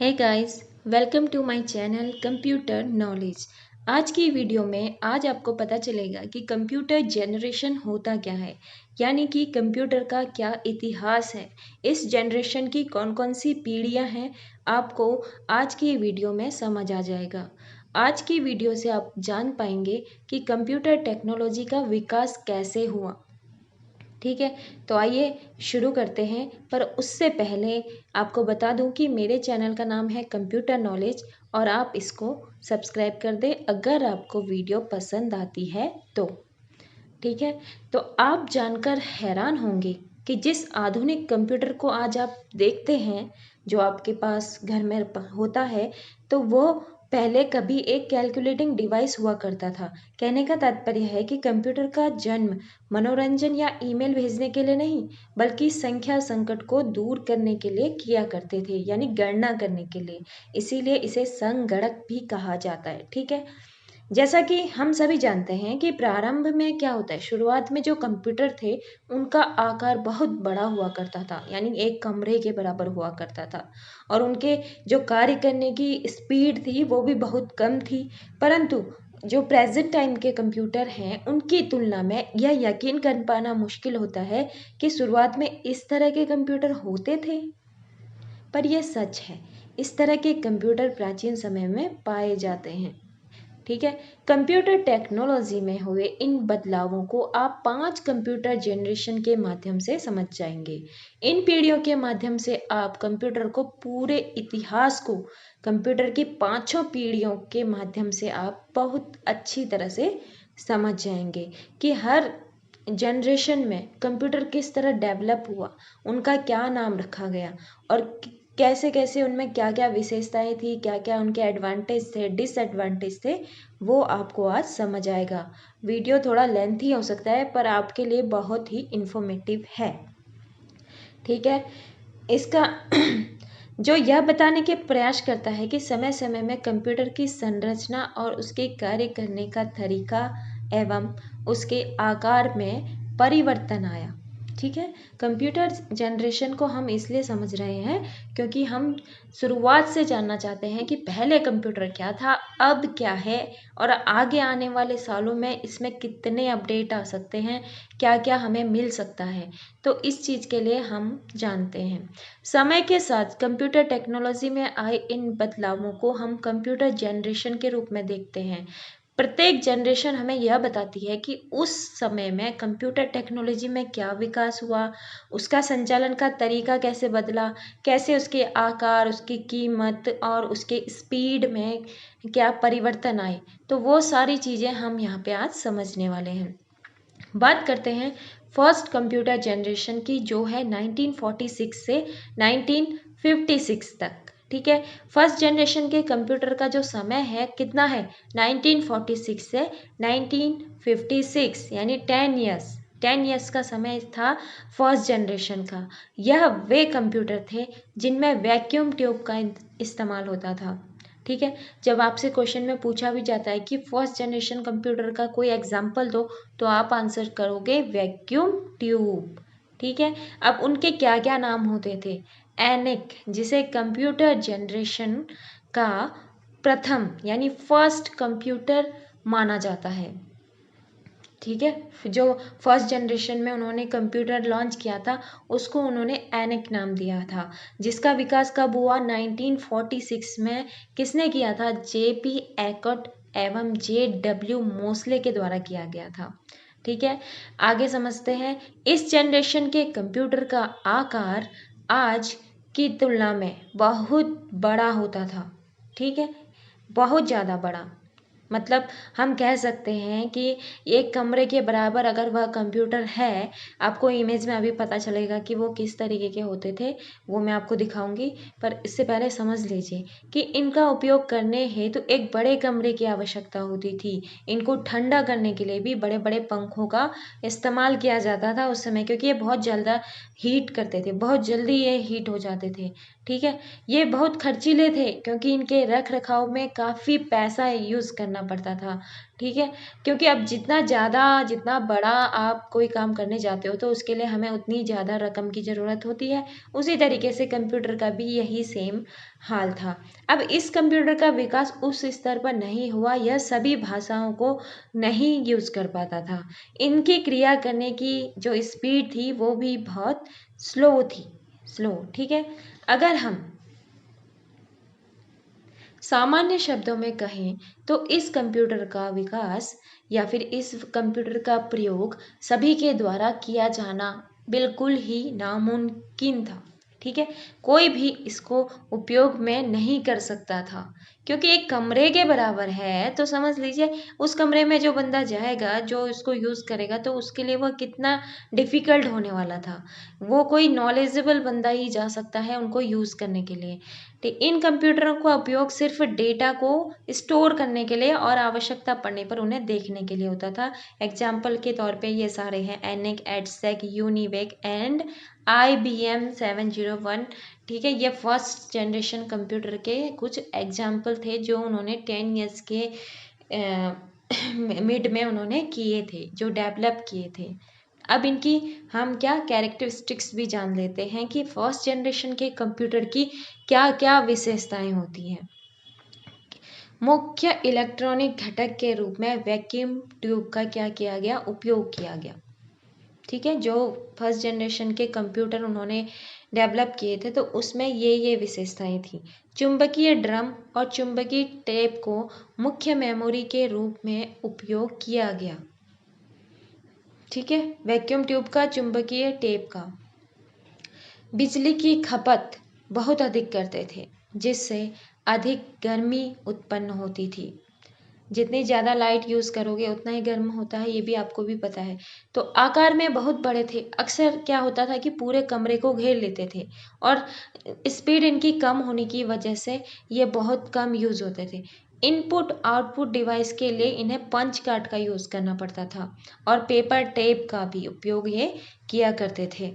Hey guys, welcome to my channel computer knowledge. आज की video में आज आपको पता चलेगा कि कंप्यूटर जनरेशन होता क्या है, यानी कि कंप्यूटर का क्या इतिहास है, इस जनरेशन की कौन कौन सी पीढ़ियां हैं, आपको आज की वीडियो में समझ आ जाएगा। आज की वीडियो से आप जान पाएंगे कि कंप्यूटर टेक्नोलॉजी का विकास कैसे हुआ। ठीक है, तो आइए शुरू करते हैं। पर उससे पहले आपको बता दूं कि मेरे चैनल का नाम है कंप्यूटर नॉलेज और आप इसको सब्सक्राइब कर दें अगर आपको वीडियो पसंद आती है तो। ठीक है, तो आप जानकर हैरान होंगे कि जिस आधुनिक कंप्यूटर को आज आप देखते हैं, जो आपके पास घर में होता है, तो वो पहले कभी एक कैलकुलेटिंग डिवाइस हुआ करता था। कहने का तात्पर्य है कि कंप्यूटर का जन्म मनोरंजन या ईमेल भेजने के लिए नहीं, बल्कि संख्या संकट को दूर करने के लिए किया करते थे, यानी गणना करने के लिए। इसीलिए इसे संगणक भी कहा जाता है। ठीक है, जैसा कि हम सभी जानते हैं कि प्रारंभ में क्या होता है, शुरुआत में जो कंप्यूटर थे उनका आकार बहुत बड़ा हुआ करता था, यानी एक कमरे के बराबर हुआ करता था, और उनके जो कार्य करने की स्पीड थी वो भी बहुत कम थी। परंतु जो प्रेजेंट टाइम के कंप्यूटर हैं उनकी तुलना में यह यकीन कर पाना मुश्किल होता है कि शुरुआत में इस तरह के कंप्यूटर होते थे। पर यह सच है, इस तरह के कंप्यूटर प्राचीन समय में पाए जाते हैं। ठीक है, कंप्यूटर टेक्नोलॉजी में हुए इन बदलावों को आप 5 कंप्यूटर जनरेशन के माध्यम से समझ जाएंगे। इन पीढ़ियों के माध्यम से आप कंप्यूटर को पूरे इतिहास को, कंप्यूटर की पांचों पीढ़ियों के माध्यम से आप बहुत अच्छी तरह से समझ जाएंगे कि हर जनरेशन में कंप्यूटर किस तरह डेवलप हुआ, उनका क्या नाम रखा गया, और कैसे कैसे उनमें क्या क्या विशेषताएं थी, क्या क्या उनके एडवांटेज थे, डिसएडवांटेज थे, वो आपको आज समझ आएगा। वीडियो थोड़ा लेंथी हो सकता है पर आपके लिए बहुत ही इंफॉर्मेटिव है। ठीक है, इसका जो यह बताने के प्रयास करता है कि समय समय में कंप्यूटर की संरचना और उसके कार्य करने का तरीका एवं उसके आकार में परिवर्तन आया। ठीक है, कंप्यूटर जनरेशन को हम इसलिए समझ रहे हैं क्योंकि हम शुरुआत से जानना चाहते हैं कि पहले कंप्यूटर क्या था, अब क्या है, और आगे आने वाले सालों में इसमें कितने अपडेट आ सकते हैं, क्या क्या हमें मिल सकता है। तो इस चीज़ के लिए हम जानते हैं। समय के साथ कंप्यूटर टेक्नोलॉजी में आए इन बदलावों को हम कंप्यूटर जनरेशन के रूप में देखते हैं। प्रत्येक जनरेशन हमें यह बताती है कि उस समय में कंप्यूटर टेक्नोलॉजी में क्या विकास हुआ, उसका संचालन का तरीका कैसे बदला, कैसे उसके आकार, उसकी कीमत और उसके स्पीड में क्या परिवर्तन आए। तो वो सारी चीज़ें हम यहाँ पे आज समझने वाले हैं। बात करते हैं फर्स्ट कंप्यूटर जनरेशन की, जो है 1946 से 1956 तक। ठीक है, फर्स्ट जनरेशन के कंप्यूटर का जो समय है कितना है, 1946 से 1956, यानी 10 ईयर्स का समय था फर्स्ट जनरेशन का। यह वे कंप्यूटर थे जिनमें वैक्यूम ट्यूब का इस्तेमाल होता था। ठीक है, जब आपसे क्वेश्चन में पूछा भी जाता है कि फर्स्ट जनरेशन कंप्यूटर का कोई एग्जाम्पल दो, तो आप आंसर करोगे वैक्यूम ट्यूब। ठीक है, अब उनके क्या क्या नाम होते थे। एनिक, जिसे कंप्यूटर जनरेशन का प्रथम यानी फर्स्ट कंप्यूटर माना जाता है। ठीक है, जो फर्स्ट जनरेशन में उन्होंने कंप्यूटर लॉन्च किया था उसको उन्होंने एनिक नाम दिया था, जिसका विकास कब हुआ, 1946 में। किसने किया था, जेपी एकॉट एवं जेडब्ल्यू मोसले के द्वारा किया गया था। ठीक है, आगे समझते हैं। इस जनरेशन के कंप्यूटर का आकार आज की तुलना में बहुत बड़ा होता था। ठीक है, बहुत ज़्यादा बड़ा, मतलब हम कह सकते हैं कि एक कमरे के बराबर अगर वह कंप्यूटर है, आपको इमेज में अभी पता चलेगा कि वो किस तरीके के होते थे, वो मैं आपको दिखाऊंगी। पर इससे पहले समझ लीजिए कि इनका उपयोग करने हेतु एक बड़े कमरे की आवश्यकता होती थी। इनको ठंडा करने के लिए भी बड़े बड़े पंखों का इस्तेमाल किया जाता था उस समय, क्योंकि ये बहुत ज़्यादा हीट करते थे, बहुत जल्दी ये हीट हो जाते थे। ठीक है, ये बहुत खर्चीले थे क्योंकि इनके रख रखाव में काफ़ी पैसा यूज़ करना करना पड़ता था, ठीक है। क्योंकि अब जितना बड़ा आप कोई काम करने जाते हो तो उसके लिए हमें उतनी ज़्यादा रकम की ज़रूरत होती है। उसी तरीके से कंप्यूटर का भी यही सेम हाल था। अब इस कंप्यूटर का विकास उस स्तर पर नहीं हुआ, यह सभी भाषाओं को नहीं यूज़ कर पाता था। इनकी क्रिया करने की जो स्पीड थी वो भी बहुत स्लो थी, ठीक है। अगर हम सामान्य शब्दों में कहें तो इस कंप्यूटर का विकास या फिर इस कंप्यूटर का प्रयोग सभी के द्वारा किया जाना बिल्कुल ही नामुमकिन था, ठीक है। कोई भी इसको उपयोग में नहीं कर सकता था, क्योंकि एक कमरे के बराबर है। तो समझ लीजिए उस कमरे में जो बंदा जाएगा, जो इसको यूज़ करेगा, तो उसके लिए वह कितना डिफ़िकल्ट होने वाला था। वो कोई नॉलेजेबल बंदा ही जा सकता है उनको यूज़ करने के लिए। इन कंप्यूटरों का उपयोग सिर्फ डेटा को स्टोर करने के लिए और आवश्यकता पड़ने पर उन्हें देखने के लिए होता था। एग्जाम्पल के तौर पे ये सारे हैं एनिक, एडसेक, यूनिवेक एंड IBM 701, ठीक है। ये फर्स्ट जनरेशन कंप्यूटर के कुछ एग्जाम्पल थे जो उन्होंने 10 ईयर्स के मिड में उन्होंने किए थे, जो डेवलप किए थे। अब इनकी हम क्या कैरेक्टरिस्टिक्स भी जान लेते हैं कि फर्स्ट जनरेशन के कंप्यूटर की क्या क्या विशेषताएं होती हैं। मुख्य इलेक्ट्रॉनिक घटक के रूप में वैक्यूम ट्यूब का क्या किया गया, उपयोग किया गया, ठीक है। जो फर्स्ट जनरेशन के कंप्यूटर उन्होंने डेवलप किए थे तो उसमें ये विशेषताएं थी। चुंबकीय ड्रम और चुंबकीय टेप को मुख्य मेमोरी के रूप में उपयोग किया गया, ठीक है। वैक्यूम ट्यूब का, चुंबकीय टेप का। बिजली की खपत बहुत अधिक करते थे, जिससे अधिक गर्मी उत्पन्न होती थी। जितनी ज़्यादा लाइट यूज़ करोगे उतना ही गर्म होता है, ये भी आपको भी पता है। तो आकार में बहुत बड़े थे। अक्सर क्या होता था कि पूरे कमरे को घेर लेते थे, और स्पीड इनकी कम होने की वजह से ये बहुत कम यूज़ होते थे। इनपुट आउटपुट डिवाइस के लिए इन्हें पंच कार्ड का यूज़ करना पड़ता था, और पेपर टेप का भी उपयोग ये किया करते थे।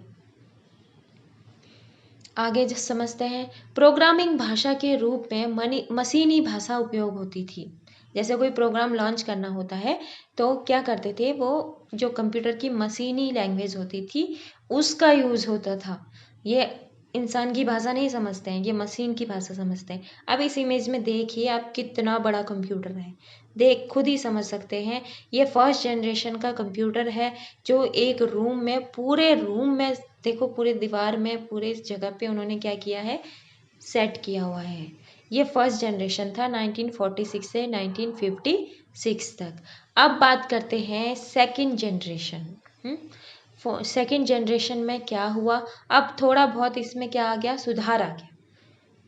आगे जो समझते हैं, प्रोग्रामिंग भाषा के रूप में मशीनी भाषा उपयोग होती थी। जैसे कोई प्रोग्राम लॉन्च करना होता है तो क्या करते थे, वो जो कंप्यूटर की मशीनी लैंग्वेज होती थी उसका यूज़ होता था। ये इंसान की भाषा नहीं समझते हैं, ये मशीन की भाषा समझते हैं। अब इस इमेज में देखिए आप कितना बड़ा कंप्यूटर है, देख खुद ही समझ सकते हैं। ये फर्स्ट जनरेशन का कंप्यूटर है जो एक रूम में, पूरे रूम में देखो, पूरे दीवार में, पूरे जगह पे उन्होंने क्या किया है, सेट किया हुआ है। ये फर्स्ट जनरेशन था 1946 से 1956 तक। अब बात करते हैं सेकंड जनरेशन। सेकंड जनरेशन में क्या हुआ, अब थोड़ा बहुत इसमें क्या आ गया, सुधार आ गया,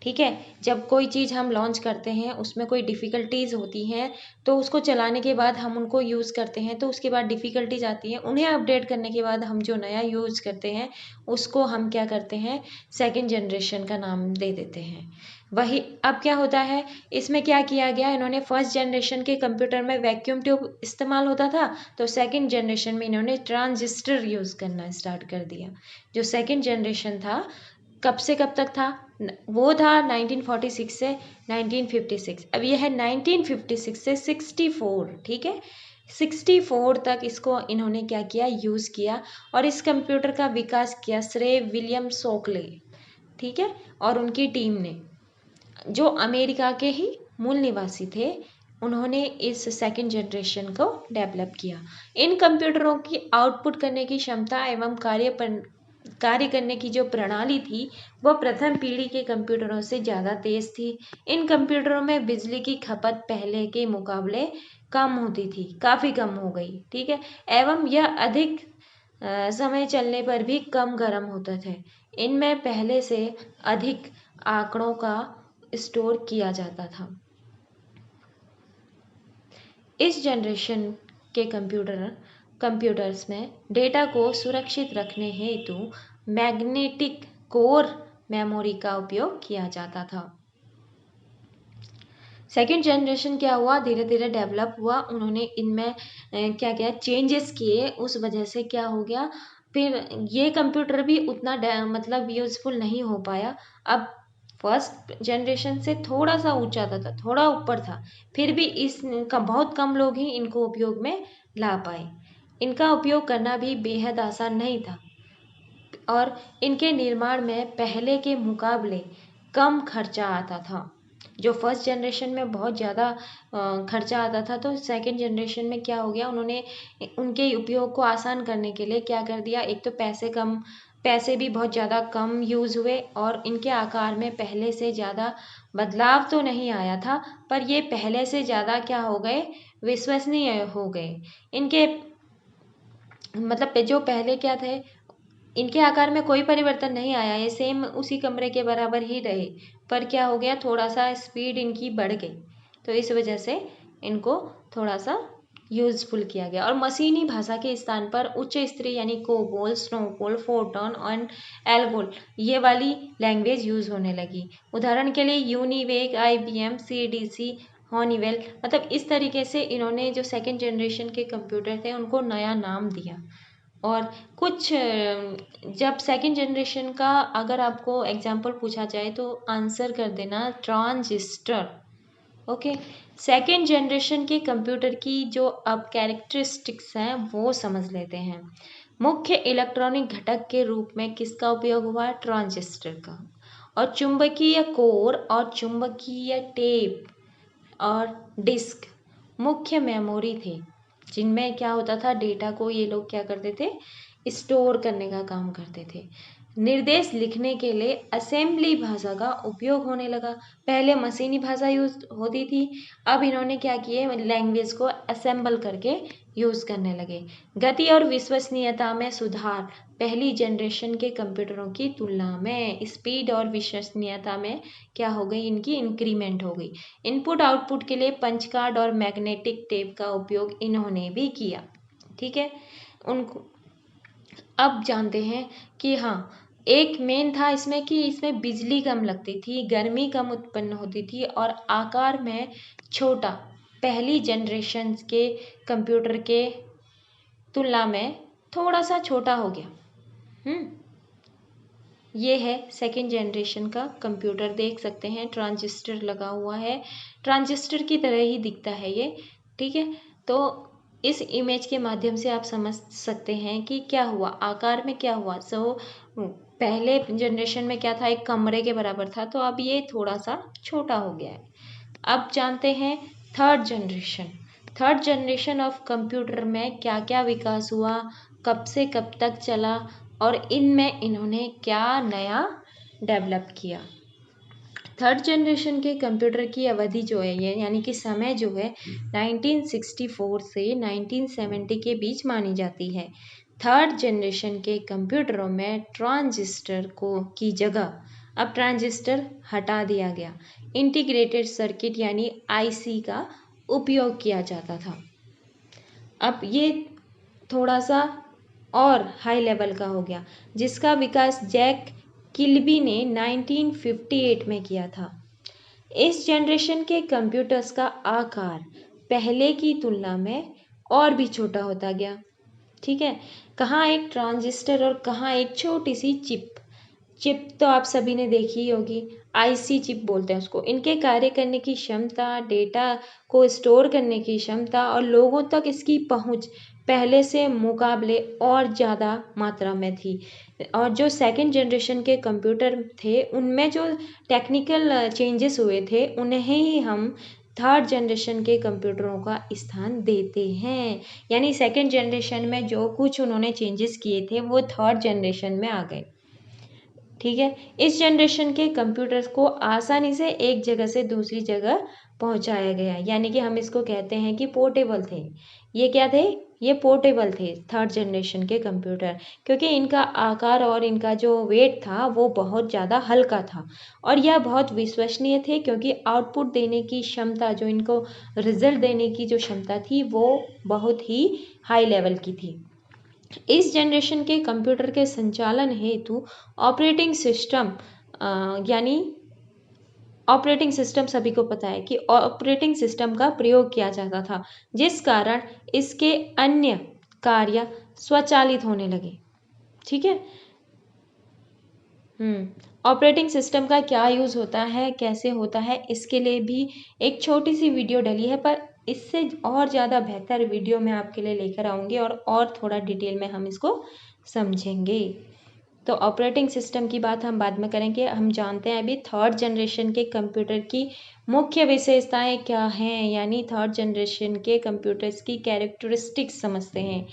ठीक है। जब कोई चीज़ हम लॉन्च करते हैं उसमें कोई डिफ़िकल्टीज़ होती हैं, तो उसको चलाने के बाद हम उनको यूज़ करते हैं तो उसके बाद डिफ़िकल्टीज आती हैं, उन्हें अपडेट करने के बाद हम जो नया यूज़ करते हैं उसको हम क्या करते हैं, सेकंड जनरेशन का नाम दे देते हैं। वही अब क्या होता है, इसमें क्या किया गया, इन्होंने फर्स्ट जनरेशन के कंप्यूटर में वैक्यूम ट्यूब इस्तेमाल होता था, तो सेकंड जनरेशन में इन्होंने ट्रांजिस्टर यूज़ करना स्टार्ट कर दिया। जो सेकंड जनरेशन था कब से कब तक था, वो था 1946 से 1956। अब ये है 1956 से 64, ठीक है। 64 तक इसको इन्होंने क्या किया, यूज़ किया, और इस कंप्यूटर का विकास किया श्रे विलियम शोकले, ठीक है, और उनकी टीम ने, जो अमेरिका के ही मूल निवासी थे। उन्होंने इस सेकंड जनरेशन को डेवलप किया। इन कंप्यूटरों की आउटपुट करने की क्षमता एवं कार्य करने की जो प्रणाली थी वह प्रथम पीढ़ी के कंप्यूटरों से ज़्यादा तेज़ थी। इन कंप्यूटरों में बिजली की खपत पहले के मुकाबले कम होती थी, काफ़ी कम हो गई, ठीक है, एवं यह अधिक समय चलने पर भी कम गर्म होते थे। इनमें पहले से अधिक आंकड़ों का स्टोर किया जाता था। इस जनरेशन के कंप्यूटर्स में डेटा को सुरक्षित रखने हेतु मैग्नेटिक कोर मेमोरी का उपयोग किया जाता था। सेकेंड जनरेशन क्या हुआ, धीरे धीरे डेवलप हुआ, उन्होंने इनमें क्या क्या चेंजेस किए, उस वजह से क्या हो गया, फिर ये कंप्यूटर भी उतना मतलब यूज़फुल नहीं हो पाया। अब फर्स्ट जनरेशन से थोड़ा सा ऊंचा था, थोड़ा ऊपर था, फिर भी इसका बहुत कम लोग ही इनको उपयोग में ला पाए। इनका उपयोग करना भी बेहद आसान नहीं था और इनके निर्माण में पहले के मुकाबले कम खर्चा आता था। जो फर्स्ट जनरेशन में बहुत ज़्यादा खर्चा आता था, तो सेकंड जनरेशन में क्या हो गया, उन्होंने उनके उपयोग को आसान करने के लिए क्या कर दिया, एक तो पैसे भी बहुत ज़्यादा कम यूज़ हुए और इनके आकार में पहले से ज़्यादा बदलाव तो नहीं आया था, पर ये पहले से ज़्यादा क्या हो गए, विश्वसनीय हो गए। इनके मतलब जो पहले क्या थे, इनके आकार में कोई परिवर्तन नहीं आया, ये सेम उसी कमरे के बराबर ही रहे, पर क्या हो गया, थोड़ा सा स्पीड इनकी बढ़ गई, तो इस वजह से इनको थोड़ा सा यूजफुल किया गया। और मशीनी भाषा के स्थान पर उच्च स्तरीय यानी कोबोल, स्नोबोल, फोर्टॉन और एल्गोल ये वाली लैंग्वेज यूज होने लगी। उदाहरण के लिए यूनिवेक, IBM, CDC, हॉनीवेल, मतलब इस तरीके से इन्होंने जो सेकेंड जनरेशन के कंप्यूटर थे उनको नया नाम दिया। और कुछ जब सेकेंड जनरेशन का अगर आपको एग्जाम्पल पूछा जाए तो आंसर कर देना ट्रांजिस्टर। ओके, सेकेंड जनरेशन के कंप्यूटर की जो अब कैरेक्टरिस्टिक्स हैं वो समझ लेते हैं। मुख्य इलेक्ट्रॉनिक घटक के रूप में किसका उपयोग हुआ, ट्रांजिस्टर का। और चुंबकीय कोर और चुंबकीय टेप और डिस्क मुख्य मेमोरी थे, जिनमें क्या होता था, डेटा को ये लोग क्या करते थे, स्टोर करने का काम करते थे। निर्देश लिखने के लिए असेंबली भाषा का उपयोग होने लगा। पहले मशीनी भाषा यूज होती थी, अब इन्होंने क्या किए, लैंग्वेज को असेंबल करके यूज करने लगे। गति और विश्वसनीयता में सुधार, पहली जनरेशन के कंप्यूटरों की तुलना में स्पीड और विश्वसनीयता में क्या हो गई, इनकी इंक्रीमेंट हो गई। इनपुट आउटपुट के लिए पंच कार्ड और मैग्नेटिक टेप का उपयोग इन्होंने भी किया। ठीक है, उनको अब जानते हैं कि हाँ, एक मेन था इसमें कि इसमें बिजली कम लगती थी, गर्मी कम उत्पन्न होती थी और आकार में छोटा, पहली जनरेशन के कंप्यूटर के तुलना में थोड़ा सा छोटा हो गया। ये है सेकेंड जनरेशन का कंप्यूटर, देख सकते हैं ट्रांजिस्टर लगा हुआ है, ट्रांजिस्टर की तरह ही दिखता है ये। ठीक है, तो इस इमेज के माध्यम से आप समझ सकते हैं कि क्या हुआ, आकार में क्या हुआ। पहले जनरेशन में क्या था, एक कमरे के बराबर था, तो अब ये थोड़ा सा छोटा हो गया है। अब जानते हैं third generation. Third generation of computer में क्या क्या विकास हुआ, कब से कब तक चला और इनमें इन्होंने क्या नया डेवलप किया। थर्ड जनरेशन के कंप्यूटर की अवधि जो है ये, यानी कि समय जो है 1964 से 1970 के बीच मानी जाती है। थर्ड जनरेशन के कंप्यूटरों में ट्रांजिस्टर को की जगह अब ट्रांजिस्टर हटा दिया गया, इंटीग्रेटेड सर्किट यानी IC का उपयोग किया जाता था। अब ये थोड़ा सा और हाई लेवल का हो गया, जिसका विकास जैक किल्बी ने 1958 में किया था। इस जनरेशन के कंप्यूटर्स का आकार पहले की तुलना में और भी छोटा होता गया। ठीक है, कहाँ एक ट्रांजिस्टर और कहाँ एक छोटी सी चिप। चिप तो आप सभी ने देखी ही होगी, IC चिप बोलते हैं उसको। इनके कार्य करने की क्षमता, डेटा को स्टोर करने की क्षमता और लोगों तक इसकी पहुंच पहले से मुकाबले और ज़्यादा मात्रा में थी। और जो सेकंड जनरेशन के कंप्यूटर थे उनमें जो टेक्निकल चेंजेस हुए थे उन्हें ही हम थर्ड जनरेशन के कंप्यूटरों का स्थान देते हैं। यानी सेकंड जनरेशन में जो कुछ उन्होंने चेंजेस किए थे वो थर्ड जनरेशन में आ गए। ठीक है, इस जनरेशन के कंप्यूटर्स को आसानी से एक जगह से दूसरी जगह पहुंचाया गया, यानी कि हम इसको कहते हैं कि पोर्टेबल थे। ये क्या थे, ये पोर्टेबल थे थर्ड जनरेशन के कंप्यूटर, क्योंकि इनका आकार और इनका जो वेट था वो बहुत ज़्यादा हल्का था और यह बहुत विश्वसनीय थे, क्योंकि आउटपुट देने की क्षमता, जो इनको रिजल्ट देने की जो क्षमता थी वो बहुत ही हाई लेवल की थी। इस जनरेशन के कंप्यूटर के संचालन हेतु ऑपरेटिंग सिस्टम यानी ऑपरेटिंग सिस्टम सभी को पता है कि ऑपरेटिंग सिस्टम का प्रयोग किया जाता था, जिस कारण इसके अन्य कार्य स्वचालित होने लगे। ठीक है, ऑपरेटिंग सिस्टम का क्या यूज़ होता है, कैसे होता है, इसके लिए भी एक छोटी सी वीडियो डली है, पर इससे और ज़्यादा बेहतर वीडियो मैं आपके लिए लेकर आऊँगी और थोड़ा डिटेल में हम इसको समझेंगे। तो ऑपरेटिंग सिस्टम की बात हम बाद में करेंगे। हम जानते हैं अभी थर्ड जनरेशन के कंप्यूटर की मुख्य विशेषताएं क्या हैं, यानी थर्ड जनरेशन के कंप्यूटर्स की कैरेक्टरिस्टिक्स समझते हैं।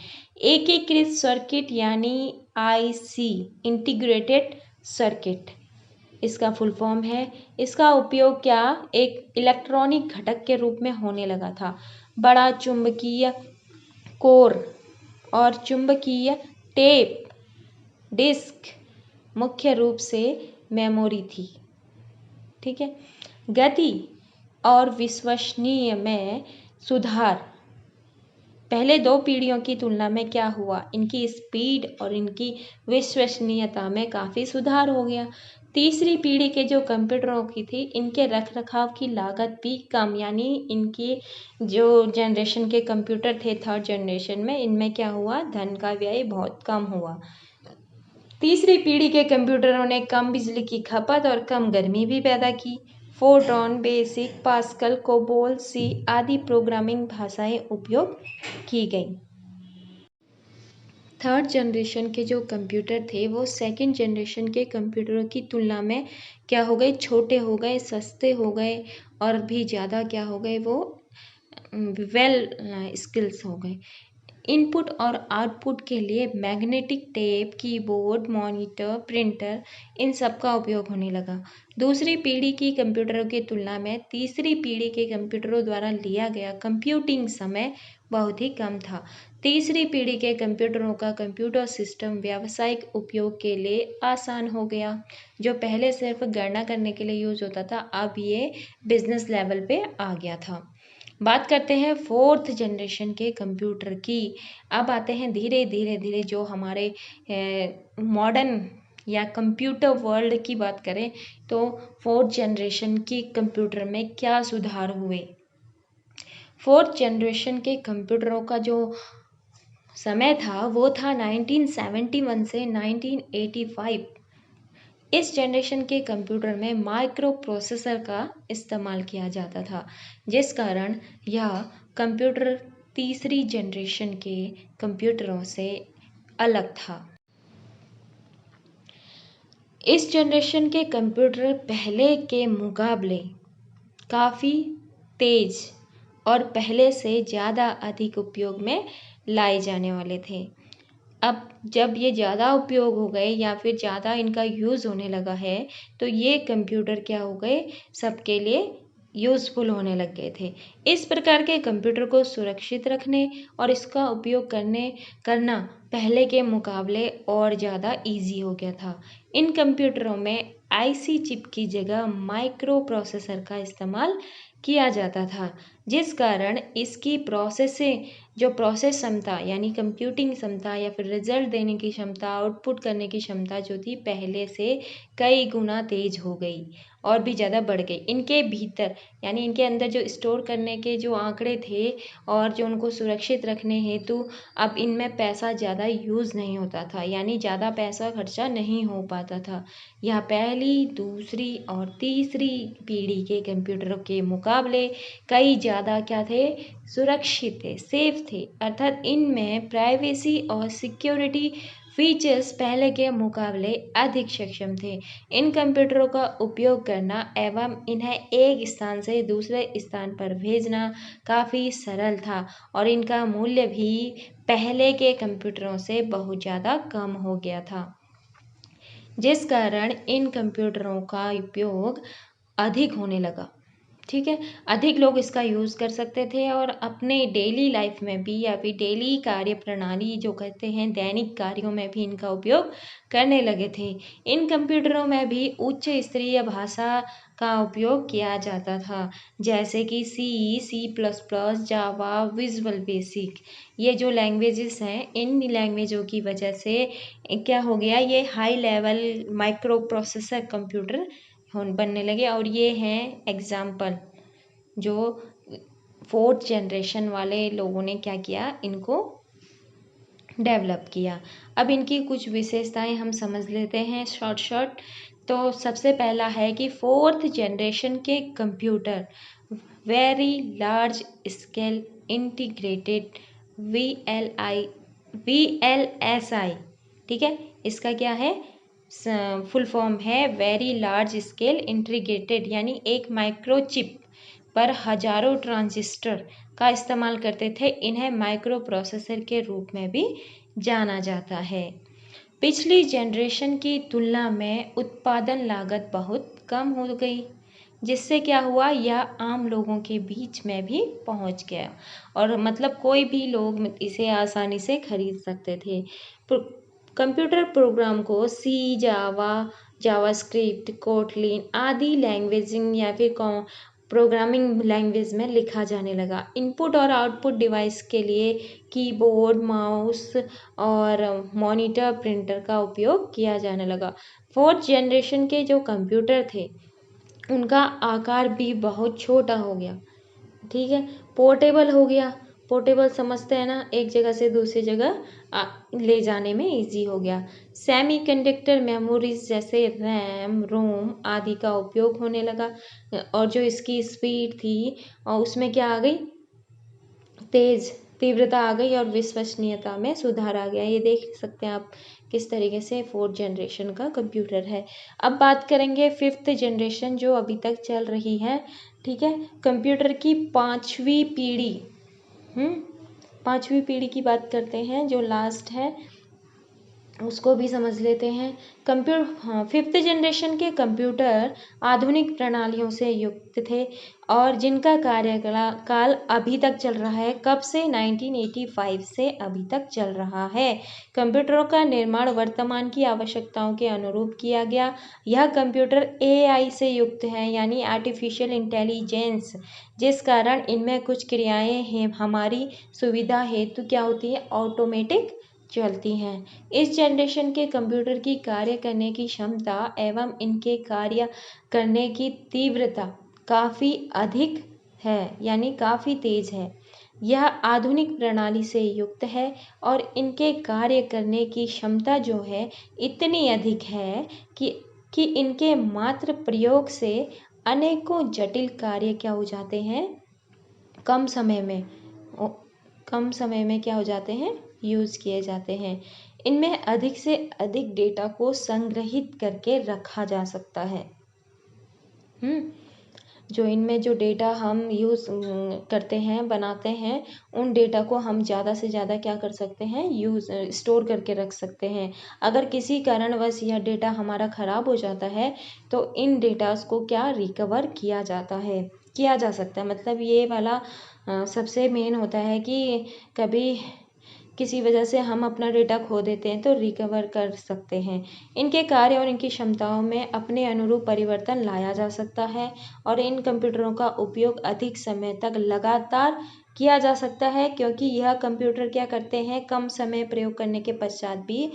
एकीकृत सर्किट यानी आईसी, इंटीग्रेटेड सर्किट इसका फुल फॉर्म है। इसका उपयोग क्या एक इलेक्ट्रॉनिक घटक के रूप में होने लगा था। बड़ा चुंबकीय कोर और चुंबकीय टेप डिस्क मुख्य रूप से मेमोरी थी। ठीक है। गति और विश्वसनीय में सुधार। पहले दो पीढ़ियों की तुलना में क्या हुआ, इनकी स्पीड और इनकी विश्वसनीयता में काफ़ी सुधार हो गया। तीसरी पीढ़ी के जो कंप्यूटरों की थी, इनके रख रखाव की लागत भी कम, यानी इनकी जो जनरेशन के कंप्यूटर थे थर्ड जनरेशन में, इनमें क्या हुआ, धन का व्यय बहुत कम हुआ। तीसरी पीढ़ी के कंप्यूटरों ने कम बिजली की खपत और कम गर्मी भी पैदा की। फोर्ट्रॉन, बेसिक, पास्कल, कोबोल, सी आदि प्रोग्रामिंग भाषाएं उपयोग की गई। थर्ड जनरेशन के जो कंप्यूटर थे वो सेकंड जनरेशन के कंप्यूटरों की तुलना में क्या हो गए, छोटे हो गए, सस्ते हो गए और भी ज़्यादा क्या हो गए, वो वेल स्किल्स हो गए। इनपुट और आउटपुट के लिए magnetic tape, keyboard, monitor, printer, इन सब का उपयोग होने लगा। दूसरी पीढ़ी की कंप्यूटरों की तुलना में तीसरी पीढ़ी के कंप्यूटरों द्वारा लिया गया कंप्यूटिंग समय बहुत ही कम था। तीसरी पीढ़ी के कंप्यूटरों का कंप्यूटर सिस्टम व्यावसायिक उपयोग के लिए आसान हो गया। जो पहले सिर्फ गणना करने के लिए यूज होता था, अब ये बिजनेस लेवल पे आ गया था। बात करते हैं फोर्थ जनरेशन के कंप्यूटर की। अब आते हैं धीरे धीरे धीरे जो हमारे मॉडर्न या कंप्यूटर वर्ल्ड की बात करें तो फोर्थ जनरेशन की कंप्यूटर में क्या सुधार हुए। फोर्थ जनरेशन के कंप्यूटरों का जो समय था वो था 1971 से 1985। इस जनरेशन के कंप्यूटर में माइक्रो प्रोसेसर का इस्तेमाल किया जाता था, जिस कारण यह कंप्यूटर तीसरी जनरेशन के कंप्यूटरों से अलग था। इस जनरेशन के कंप्यूटर पहले के मुकाबले काफ़ी तेज और पहले से ज़्यादा अधिक उपयोग में लाए जाने वाले थे। अब जब ये ज़्यादा उपयोग हो गए या फिर ज़्यादा इनका यूज़ होने लगा है, तो ये कंप्यूटर क्या हो गए, सबके लिए यूज़फुल होने लग गए थे। इस प्रकार के कंप्यूटर को सुरक्षित रखने और इसका उपयोग करना पहले के मुकाबले और ज़्यादा इजी हो गया था। इन कंप्यूटरों में आईसी चिप की जगह माइक्रो प्रोसेसर का इस्तेमाल किया जाता था, जिस कारण इसकी जो प्रोसेस क्षमता यानी कंप्यूटिंग क्षमता या फिर रिजल्ट देने की क्षमता, आउटपुट करने की क्षमता जो थी पहले से कई गुना तेज हो गई और भी ज़्यादा बढ़ गई। इनके भीतर यानी इनके अंदर जो स्टोर करने के जो आंकड़े थे और जो उनको सुरक्षित रखने हेतु अब इनमें पैसा ज़्यादा यूज़ नहीं होता था, यानी ज़्यादा पैसा खर्चा नहीं हो पाता था। यह पहली, दूसरी और तीसरी पीढ़ी के कंप्यूटरों के मुकाबले कई ज़्यादा क्या थे, सुरक्षित थे, सेफ थे, अर्थात इनमें प्राइवेसी और सिक्योरिटी फीचर्स पहले के मुकाबले अधिक सक्षम थे। इन कंप्यूटरों का उपयोग करना एवं इन्हें एक स्थान से दूसरे स्थान पर भेजना काफ़ी सरल था और इनका मूल्य भी पहले के कंप्यूटरों से बहुत ज़्यादा कम हो गया था, जिस कारण इन कंप्यूटरों का उपयोग अधिक होने लगा। ठीक है, अधिक लोग इसका यूज़ कर सकते थे और अपने डेली लाइफ में भी या फिर डेली कार्य प्रणाली जो कहते हैं दैनिक कार्यों में भी इनका उपयोग करने लगे थे। इन कंप्यूटरों में भी उच्च स्तरीय भाषा का उपयोग किया जाता था, जैसे कि सी प्लस प्लस, जावा, विजुअल बेसिक। ये जो लैंग्वेजेस हैं, इन लैंग्वेजों की वजह से क्या हो गया, ये high level micro processor computer बनने लगे और ये हैं एग्जाम्पल जो फोर्थ जनरेशन वाले लोगों ने क्या किया, इनको डेवलप किया। अब इनकी कुछ विशेषताएं हम समझ लेते हैं शॉर्ट। तो सबसे पहला है कि फोर्थ जनरेशन के computer very large scale integrated VLSI, ठीक है। इसका क्या है, फुल फॉर्म है वेरी लार्ज स्केल इंटीग्रेटेड, यानी एक माइक्रोचिप पर हजारों ट्रांजिस्टर का इस्तेमाल करते थे। इन्हें माइक्रो प्रोसेसर के रूप में भी जाना जाता है। पिछली जनरेशन की तुलना में उत्पादन लागत बहुत कम हो गई, जिससे क्या हुआ, यह आम लोगों के बीच में भी पहुंच गया और मतलब कोई भी लोग इसे आसानी से खरीद सकते थे। कंप्यूटर प्रोग्राम को सी, जावास्क्रिप्ट, कोटलिन आदि लैंग्वेजिंग या फिर प्रोग्रामिंग लैंग्वेज में लिखा जाने लगा। इनपुट और आउटपुट डिवाइस के लिए कीबोर्ड, माउस और मॉनिटर, प्रिंटर का उपयोग किया जाने लगा। फोर्थ जनरेशन के जो कंप्यूटर थे उनका आकार भी बहुत छोटा हो गया, ठीक है। पोर्टेबल हो गया, पोर्टेबल समझते हैं ना, एक जगह से दूसरी जगह ले जाने में इजी हो गया। सेमीकंडक्टर मेमोरीज जैसे रैम, रोम आदि का उपयोग होने लगा और जो इसकी स्पीड थी और उसमें क्या आ गई, तेज तीव्रता आ गई और विश्वसनीयता में सुधार आ गया। ये देख सकते हैं आप किस तरीके से फोर्थ जनरेशन का कंप्यूटर है। अब बात करेंगे फिफ्थ जनरेशन जो अभी तक चल रही है, ठीक है। कंप्यूटर की पांचवी पीढ़ी, पांचवी पीढ़ी की बात करते हैं, जो लास्ट है उसको भी समझ लेते हैं। फिफ्थ जनरेशन के कंप्यूटर आधुनिक प्रणालियों से युक्त थे और जिनका कार्यकाल अभी तक चल रहा है। कब से, 1985 से अभी तक चल रहा है। कंप्यूटरों का निर्माण वर्तमान की आवश्यकताओं के अनुरूप किया गया। यह कंप्यूटर AI से युक्त है, यानी आर्टिफिशियल इंटेलिजेंस, जिस कारण इनमें कुछ क्रियाएं हैं हमारी सुविधा हेतु क्या होती है, ऑटोमेटिक चलती हैं। इस जनरेशन के कंप्यूटर की कार्य करने की क्षमता एवं इनके कार्य करने की तीव्रता काफ़ी अधिक है, यानी काफ़ी तेज है। यह आधुनिक प्रणाली से युक्त है और इनके कार्य करने की क्षमता जो है इतनी अधिक है कि इनके मात्र प्रयोग से अनेकों जटिल कार्य क्या हो जाते हैं, कम समय में क्या हो जाते हैं, यूज़ किए जाते हैं। इनमें अधिक से अधिक डेटा को संग्रहित करके रखा जा सकता है। जो इनमें जो डेटा हम यूज़ करते हैं, बनाते हैं, उन डेटा को हम ज़्यादा से ज़्यादा क्या कर सकते हैं, स्टोर करके रख सकते हैं। अगर किसी कारणवश यह डेटा हमारा ख़राब हो जाता है तो इन डेटास को क्या रिकवर किया जा सकता है। मतलब ये वाला सबसे मेन होता है कि कभी किसी वजह से हम अपना डेटा खो देते हैं तो रिकवर कर सकते हैं। इनके कार्य और इनकी क्षमताओं में अपने अनुरूप परिवर्तन लाया जा सकता है और इन कंप्यूटरों का उपयोग अधिक समय तक लगातार किया जा सकता है, क्योंकि यह कंप्यूटर क्या करते हैं, कम समय प्रयोग करने के पश्चात भी,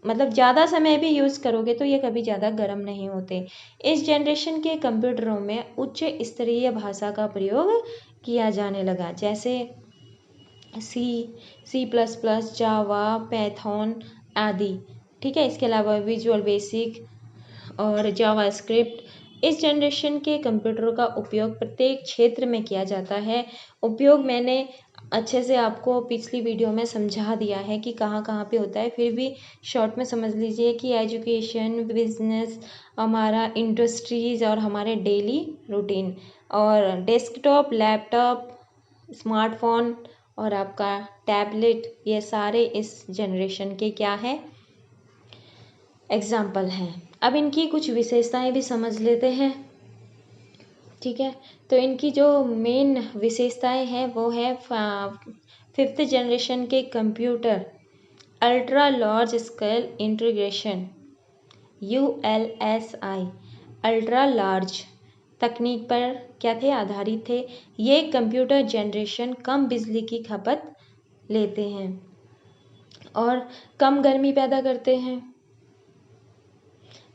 मतलब ज़्यादा समय भी यूज़ करोगे तो ये कभी ज़्यादा गर्म नहीं होते। इस जनरेशन के कंप्यूटरों में उच्च स्तरीय भाषा का प्रयोग किया जाने लगा, जैसे C++, जावा, पैथॉन आदि, ठीक है। इसके अलावा विजुअल बेसिक और जावास्क्रिप्ट। इस जनरेशन के कंप्यूटरों का उपयोग प्रत्येक क्षेत्र में किया जाता है। उपयोग मैंने अच्छे से आपको पिछली वीडियो में समझा दिया है कि कहाँ कहाँ पे होता है, फिर भी शॉर्ट में समझ लीजिए कि एजुकेशन, बिजनेस, हमारा इंडस्ट्रीज़ और हमारे डेली रूटीन, और डेस्कटॉप, लैपटॉप, स्मार्टफोन और आपका टैबलेट, ये सारे इस जनरेशन के क्या हैं, एग्जाम्पल हैं। अब इनकी कुछ विशेषताएं भी समझ लेते हैं, ठीक है। तो इनकी जो मेन विशेषताएं हैं वो है, फिफ्थ जनरेशन के computer ultra large scale integration, ULSI, ultra large तकनीक पर क्या थे, आधारित थे। ये कंप्यूटर जनरेशन कम बिजली की खपत लेते हैं और कम गर्मी पैदा करते हैं,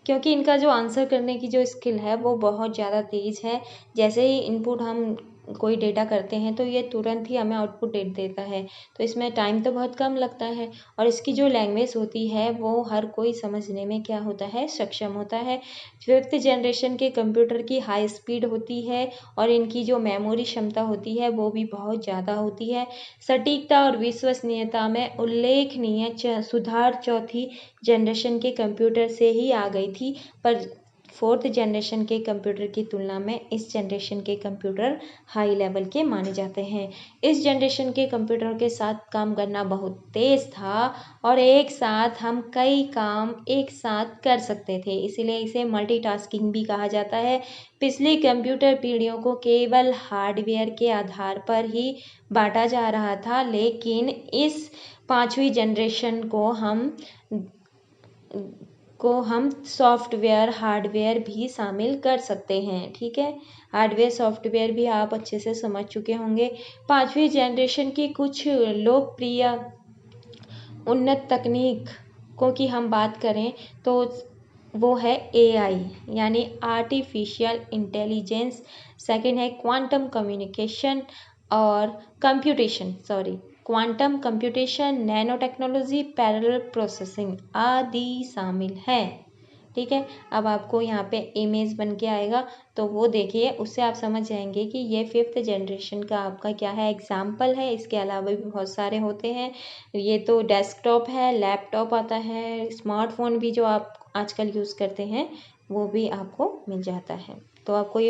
क्योंकि इनका जो आंसर करने की जो स्किल है वो बहुत ज़्यादा तेज़ है। जैसे ही इनपुट हम कोई डेटा करते हैं तो ये तुरंत ही हमें आउटपुट दे देता है। तो इसमें टाइम तो बहुत कम लगता है और इसकी जो लैंग्वेज होती है वो हर कोई समझने में क्या होता है, सक्षम होता है। 5th जनरेशन के कंप्यूटर की हाई स्पीड होती है और इनकी जो मेमोरी क्षमता होती है वो भी बहुत ज़्यादा होती है। सटीकता और विश्वसनीयता में उल्लेखनीय सुधार 4थी जनरेशन के कंप्यूटर से ही आ गई थी, पर 4th जनरेशन के कंप्यूटर की तुलना में इस जनरेशन के कंप्यूटर हाई लेवल के माने जाते हैं। इस जनरेशन के कंप्यूटर के साथ काम करना बहुत तेज़ था और एक साथ हम कई काम एक साथ कर सकते थे, इसीलिए इसे मल्टीटास्किंग भी कहा जाता है। पिछली कंप्यूटर पीढ़ियों को केवल हार्डवेयर के आधार पर ही बांटा जा रहा था, लेकिन इस 5वीं जनरेशन को हम सॉफ्टवेयर हार्डवेयर भी शामिल कर सकते हैं। ठीक है, हार्डवेयर सॉफ्टवेयर भी आप अच्छे से समझ चुके होंगे। 5वीं जनरेशन की कुछ लोकप्रिय उन्नत तकनीकों की हम बात करें तो वो है एआई यानी आर्टिफिशियल इंटेलिजेंस, सेकंड है quantum computation, nano technology, parallel processing आदि शामिल हैं। ठीक है, अब आपको यहाँ पे इमेज बन के आएगा तो वो देखिए, उससे आप समझ जाएंगे कि ये 5th जनरेशन का आपका क्या है, एग्जाम्पल है। इसके अलावा भी बहुत सारे होते हैं। ये तो डेस्कटॉप है, लैपटॉप आता है, स्मार्टफोन भी जो आप आजकल यूज़ करते हैं वो भी आपको मिल जाता है। तो आपको